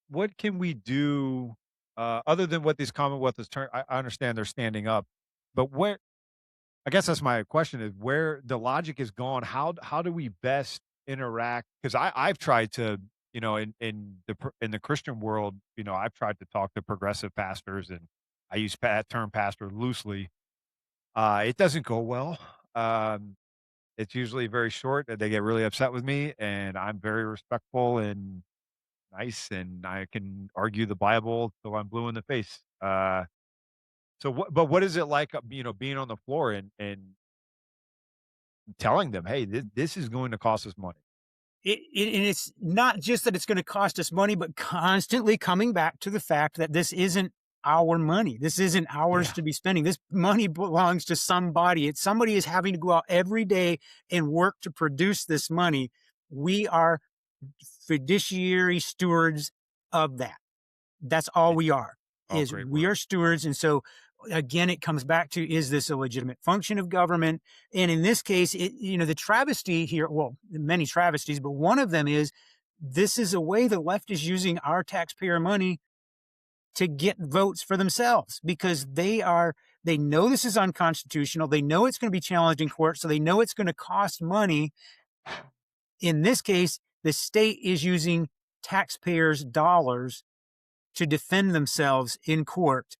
what can we do other than what this Commonwealth is I understand they're standing up, but I guess that's my question is where the logic is gone. How do we best interact? Because I've tried to, in the Christian world, I've tried to talk to progressive pastors, and I use that term pastor loosely. It doesn't go well. It's usually very short. They get really upset with me, and I'm very respectful and nice, and I can argue the Bible till I'm blue in the face. But what is it like, being on the floor and telling them, hey, this is going to cost us money? And it's not just that it's going to cost us money, but constantly coming back to the fact that this isn't our money. This isn't ours to be spending. This money belongs to somebody. Somebody is having to go out every day and work to produce this money. We are fiduciary stewards of that. That's all we are. We are stewards. And so again, it comes back to, is this a legitimate function of government? And in this case, the travesty here, well, many travesties, but one of them is this is a way the left is using our taxpayer money to get votes for themselves because they know this is unconstitutional. They know it's going to be challenged in court. So they know it's going to cost money. In this case, the state is using taxpayers' dollars to defend themselves in court.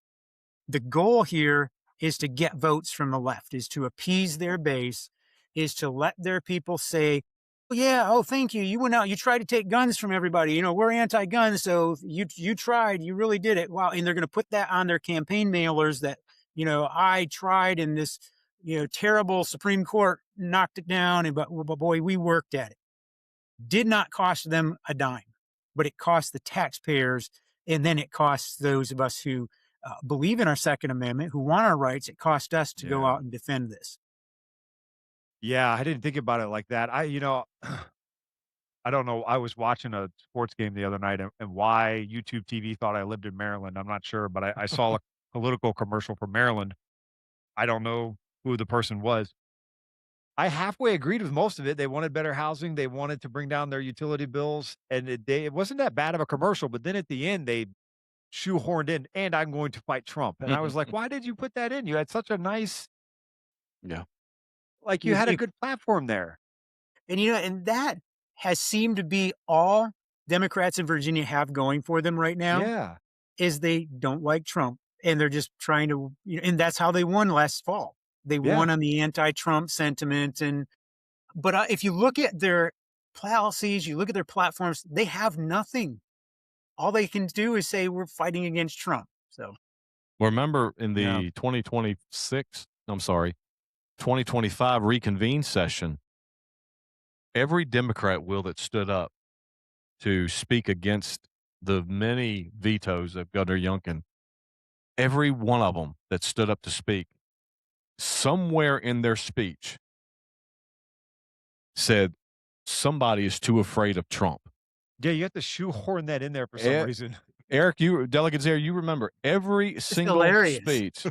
The goal here is to get votes from the left, is to appease their base, is to let their people say, thank you. You went out, you tried to take guns from everybody. We're anti-gun, so you tried, you really did it. Wow. And they're going to put that on their campaign mailers that, I tried and this, terrible Supreme Court knocked it down. But boy, we worked at it. Did not cost them a dime, but it cost the taxpayers. And then it costs those of us who believe in our Second Amendment, who want our rights. It cost us to go out and defend this. Yeah, I didn't think about it like that. I don't know. I was watching a sports game the other night, and why YouTube TV thought I lived in Maryland, I'm not sure, but I saw a political commercial from Maryland. I don't know who the person was. I halfway agreed with most of it. They wanted better housing. They wanted to bring down their utility bills, and it wasn't that bad of a commercial. But then at the end, they shoehorned in, and I'm going to fight Trump. And I was like, why did you put that in? You had such a nice, like you had a good platform there. And, and that has seemed to be all Democrats in Virginia have going for them right now. Yeah. Is they don't like Trump and they're just trying to, and that's how they won last fall. They won on the anti-Trump sentiment. But if you look at their policies, you look at their platforms, they have nothing. All they can do is say, we're fighting against Trump. So Remember in Yeah. the 2025 reconvene session, every Democrat, Will, that stood up to speak against the many vetoes of Governor Youngkin, every one of them that stood up to speak, somewhere in their speech said somebody is too afraid of Trump. Yeah, you have to shoehorn that in there for some E reason. Eric, Delegate Zehr, you remember every single hilarious. speech.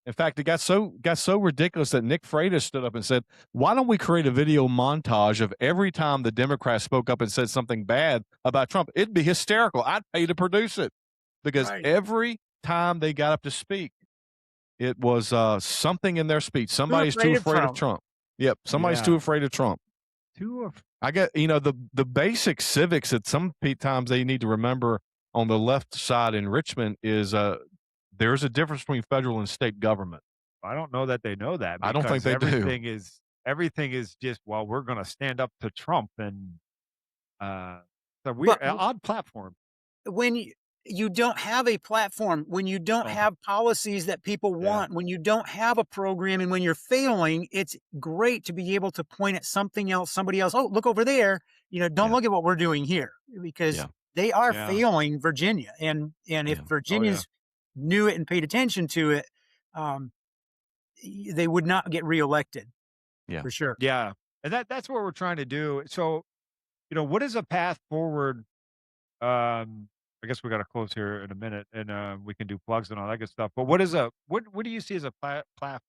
In fact, it got so ridiculous that Nick Freitas stood up and said, "Why don't we create a video montage of every time the Democrats spoke up and said something bad about Trump? It'd be hysterical. I'd pay to produce it." Because Right. every time they got up to speak, it was something in their speech. Somebody's too afraid of afraid of Trump. Trump. Yep, somebody's too Yeah. afraid of Trump. Too af- I get, the basic civics that some times they need to remember on the left side in Richmond is there's a difference between federal and state government. I don't know that they know that I don't think because they do. everything is just, well, we're going to stand up to Trump, and it's a But odd platform. when you don't have a platform, when you don't Oh. have policies that people Yeah. want, when you don't have a program, and when you're failing, it's great to be able to point at something else, somebody else. Oh, look over there. Don't Yeah. look at what we're doing here, because Yeah. they are Yeah. failing Virginia. And if Yeah. Virginians knew it and paid attention to it, um, they would not get reelected. Yeah. For sure. Yeah, and that's what we're trying to do. So, what is a path forward? I guess we got to close here in a minute, and we can do plugs and all that good stuff. But what do you see as a path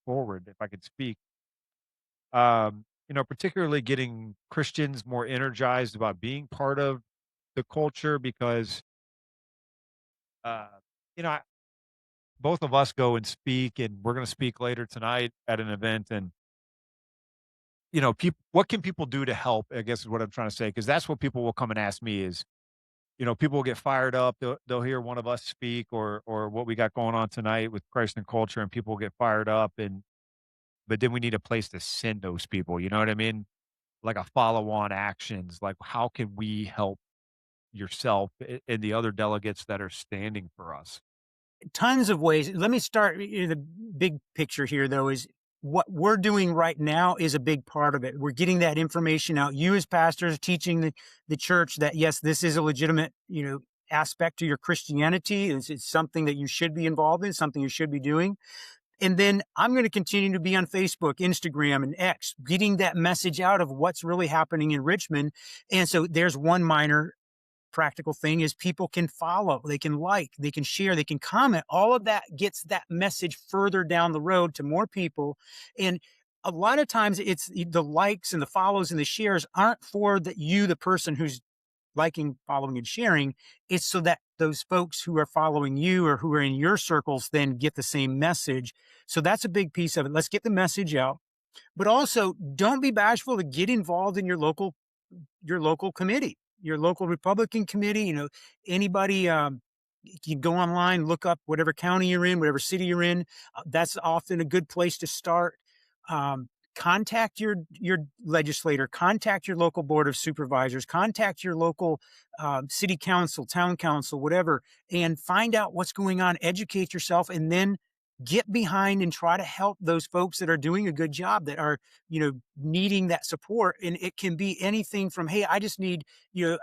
forward, if I could speak? Particularly getting Christians more energized about being part of the culture, because, uh, you know, I, both of us go and speak, and we're going to speak later tonight at an event, and people, what can people do to help? I guess is what I'm trying to say, because that's what people will come and ask me is, people will get fired up. They'll hear one of us speak, or what we got going on tonight with Christ and culture, and people will get fired up, but then we need a place to send those people. You know what I mean? Like a follow-on actions. Like, how can we help yourself and the other delegates that are standing for us? Tons of ways. Let me start. The big picture here, though, is what we're doing right now is a big part of it. We're getting that information out. You as pastors teaching the church that, yes, this is a legitimate, aspect to your Christianity. It's something that you should be involved in, something you should be doing. And then I'm going to continue to be on Facebook, Instagram, and X, getting that message out of what's really happening in Richmond. And so there's one minor practical thing is people can follow, they can like, they can share, they can comment. All of that gets that message further down the road to more people. And a lot of times it's the likes and the follows and the shares aren't for the person who's liking, following, and sharing. It's so that those folks who are following you or who are in your circles then get the same message. So that's a big piece of it. Let's get the message out. But also, don't be bashful to get involved in your local committee, your local Republican committee. Anybody. You can go online, look up whatever county you're in, whatever city you're in. That's often a good place to start. Contact your legislator, contact your local board of supervisors, contact your local city council, town council, whatever, and find out what's going on. Educate yourself, and then get behind and try to help those folks that are doing a good job, that are needing that support. And it can be anything from, hey, I just need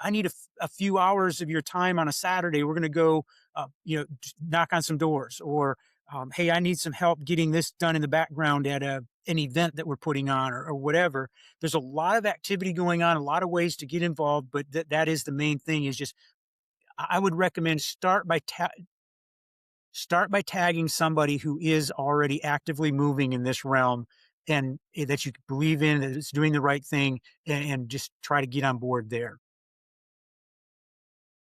I need a few hours of your time on a Saturday. We're going to go knock on some doors, or hey, I need some help getting this done in the background at an event that we're putting on, or whatever. There's a lot of activity going on, a lot of ways to get involved, but that is the main thing. Is just, I would recommend start by tagging somebody who is already actively moving in this realm, and that you believe in, that it's doing the right thing, and just try to get on board there.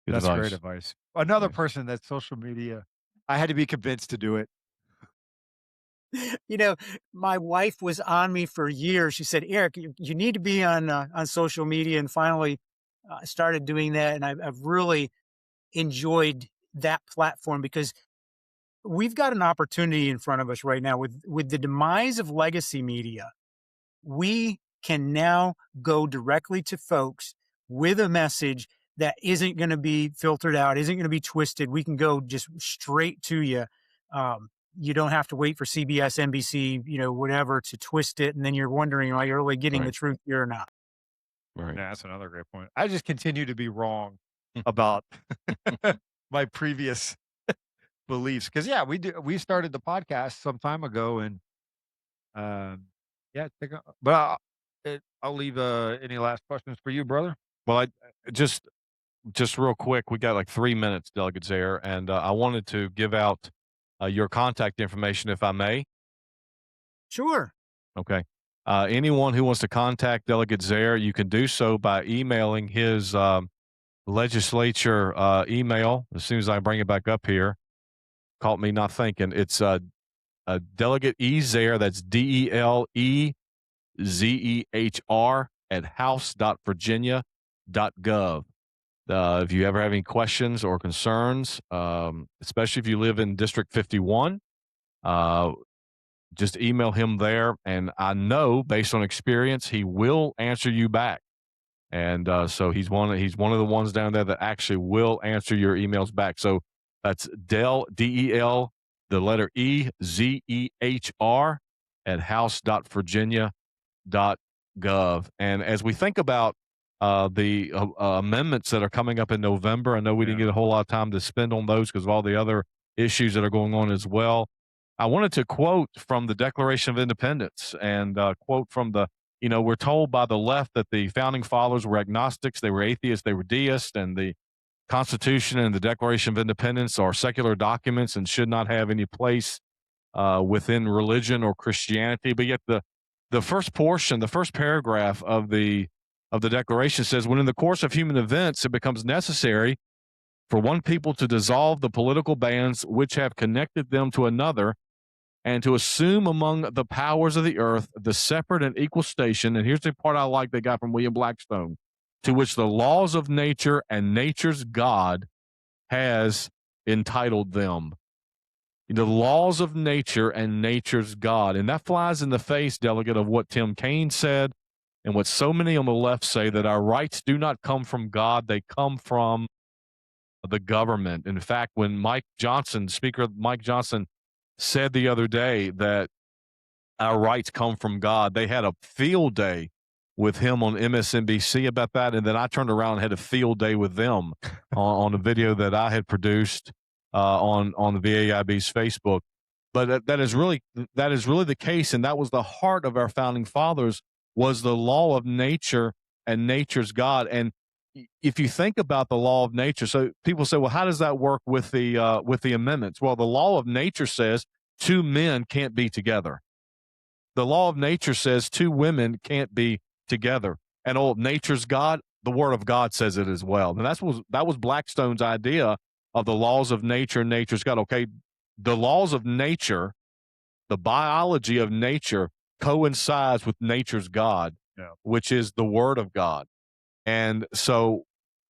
Good That's advice. great advice. Another Yes. person that's social media, I had to be convinced to do it. My wife was on me for years. She said, Eric, you need to be on social media. And finally I started doing that. And I've really enjoyed that platform, because we've got an opportunity in front of us right now with the demise of legacy media. We can now go directly to folks with a message that isn't going to be filtered out, isn't going to be twisted. We can go just straight to you. You don't have to wait for CBS, NBC, whatever to twist it. And then you're wondering, are you really getting the truth here or not? Right. Yeah, that's another great point. I just continue to be wrong about my previous beliefs. Cause yeah, we started the podcast some time ago and, yeah, but I'll leave, any last questions for you, brother. Well, I just real quick, we got like 3 minutes, Delegate Zehr, and I wanted to give out your contact information, if I may. Sure. Okay. Anyone who wants to contact Delegate Zehr, you can do so by emailing his legislature email. As soon as I bring it back up here, caught me not thinking. It's Delegate E. Zehr, that's DELEZEHR at house.virginia.gov. If you ever have any questions or concerns, especially if you live in District 51, just email him there. And I know, based on experience, he will answer you back. And so he's one of the ones down there that actually will answer your emails back. So that's DEL, the letter EZEHR at house.virginia.gov. And as we think about the amendments that are coming up in November, I know we didn't get a whole lot of time to spend on those because of all the other issues that are going on as well. I wanted to quote from the Declaration of Independence and quote from we're told by the left that the founding fathers were agnostics, they were atheists, they were deists, and the Constitution and the Declaration of Independence are secular documents and should not have any place within religion or Christianity. But yet the first portion, the first paragraph of the Declaration says, when in the course of human events it becomes necessary for one people to dissolve the political bands which have connected them to another, and to assume among the powers of the earth the separate and equal station, and here's the part I like they got from William Blackstone, to which the laws of nature and nature's God has entitled them. The laws of nature and nature's God. And that flies in the face, Delegate, of what Tim Kaine said and what so many on the left say, that our rights do not come from God, they come from the government. In fact, when Speaker Mike Johnson said the other day that our rights come from God, they had a field day with him on MSNBC about that. And then I turned around and had a field day with them on a video that I had produced on the VAIB's Facebook. But that is really the case. And that was the heart of our founding fathers, was the law of nature and nature's God. And if you think about the law of nature, so people say, well, how does that work with the amendments? Well, the law of nature says two men can't be together. The law of nature says two women can't be together. And nature's God, the word of God says it as well. And that was Blackstone's idea of the laws of nature and nature's God. Okay, the laws of nature, the biology of nature coincides with nature's God, which is the word of God. And so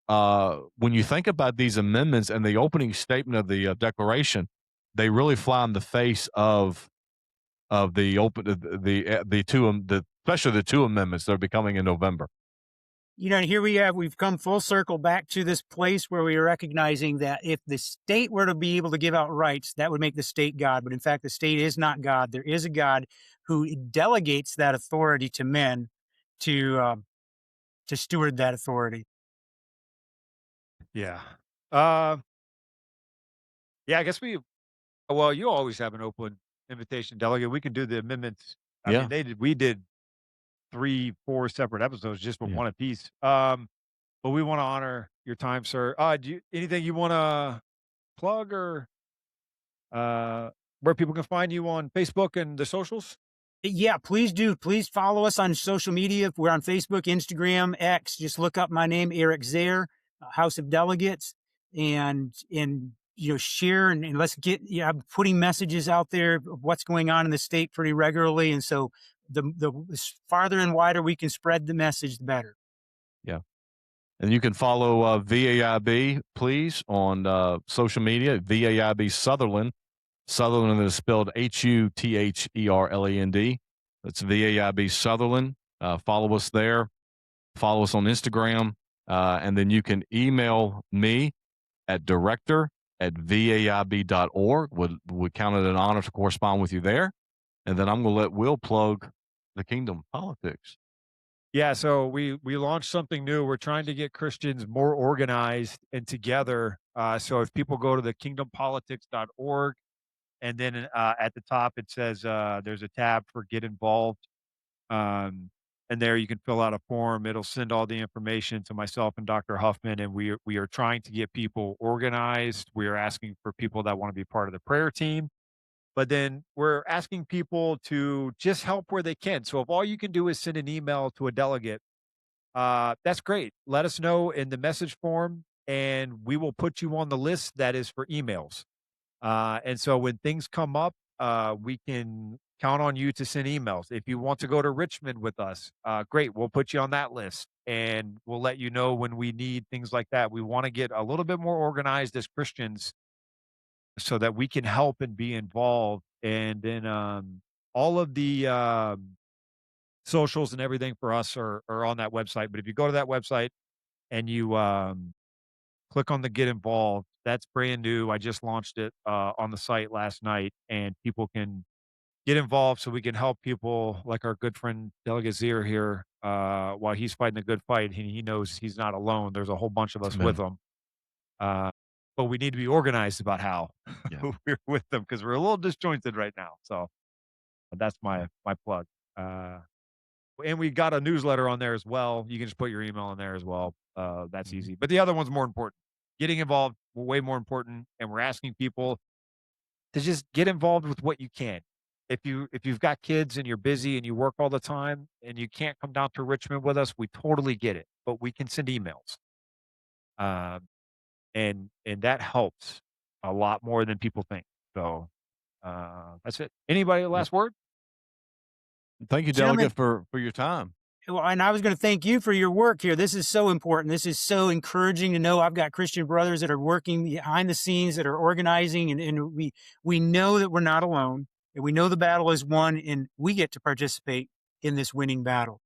when you think about these amendments and the opening statement of the Declaration, they really fly in the face of especially the two amendments that are becoming in November. And here we've come full circle back to this place where we are recognizing that if the state were to be able to give out rights, that would make the state God. But in fact, the state is not God. There is a God who delegates that authority to men to steward that authority. Yeah. Yeah, I guess you always have an open invitation, Delegate. We can do the amendments. I mean, we did 3-4 separate episodes just with one apiece. But we want to honor your time, sir. Anything you want to plug or where people can find you on Facebook and the socials? Yeah, please do. Please follow us on social media. We're on Facebook, Instagram, X. Just look up my name, Eric Zehr, House of Delegates, and share and let's get. I'm putting messages out there of what's going on in the state pretty regularly, and so the farther and wider we can spread the message, the better. Yeah, and you can follow VAIB, please, on social media. VAIB Sutherland. Sutherland is spelled Hutherland. That's VAIB Sutherland. Follow us there. Follow us on Instagram. And then you can email me at director@vaib.org. Would count it an honor to correspond with you there. And then I'm going to let Will plug the Kingdom Politics. Yeah, so we launched something new. We're trying to get Christians more organized and together. So if people go to the kingdompolitics.org, and then at the top it says there's a tab for get involved. And there you can fill out a form. It'll send all the information to myself and Dr. Huffman, and we are trying to get people organized. We are asking for people that want to be part of the prayer team. But then we're asking people to just help where they can. So if all you can do is send an email to a delegate, that's great. Let us know in the message form, and we will put you on the list that is for emails. And so when things come up, we can count on you to send emails. If you want to go to Richmond with us, great. We'll put you on that list, and we'll let you know when we need things like that. We want to get a little bit more organized as Christians so that we can help and be involved. And then all of the socials and everything for us are on that website. But if you go to that website and you click on the get involved, that's brand new. I just launched it on the site last night, and people can get involved so we can help people like our good friend Delegate Zehr here while he's fighting a good fight. He knows he's not alone. There's a whole bunch of us with him. But we need to be organized about how we're with them because we're a little disjointed right now. So that's my plug. And we got a newsletter on there as well. You can just put your email in there as well. That's easy. But the other one's more important. Getting involved, way more important. And we're asking people to just get involved with what you can. If you've got kids and you're busy and you work all the time and you can't come down to Richmond with us, we totally get it. But we can send emails. And that helps a lot more than people think. So that's it. Anybody last word? Thank you, Gentlemen, Delegate, for your time. Well, and I was going to thank you for your work here. This is so important. This is so encouraging to know I've got Christian brothers that are working behind the scenes, that are organizing, and we know that we're not alone, and we know the battle is won, and we get to participate in this winning battle.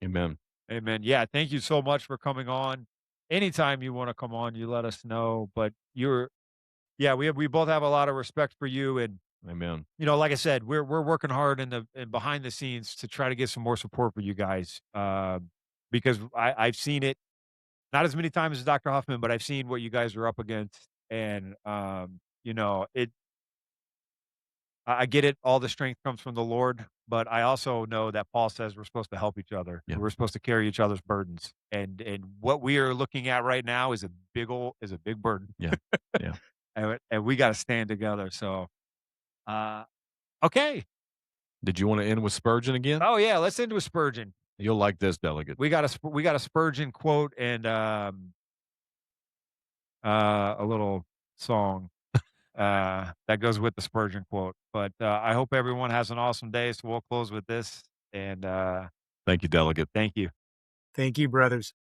Amen. Amen. Yeah, thank you so much for coming on. Anytime you want to come on, you let us know. But we both have a lot of respect for you, and Amen. like I said, we're working hard in behind the scenes to try to get some more support for you guys. Because I've seen it not as many times as Dr. Huffman, but I've seen what you guys are up against, and I get it. All the strength comes from the Lord, but I also know that Paul says we're supposed to help each other. Yeah. We're supposed to carry each other's burdens, and what we are looking at right now is a big burden. Yeah. Yeah. and we got to stand together. So, okay. Did you want to end with Spurgeon again? Oh yeah, let's end with Spurgeon. You'll like this, Delegate. We got a Spurgeon quote and a little song that goes with the Spurgeon quote. But I hope everyone has an awesome day. So we'll close with this. And thank you, Delegate. Thank you. Thank you, brothers.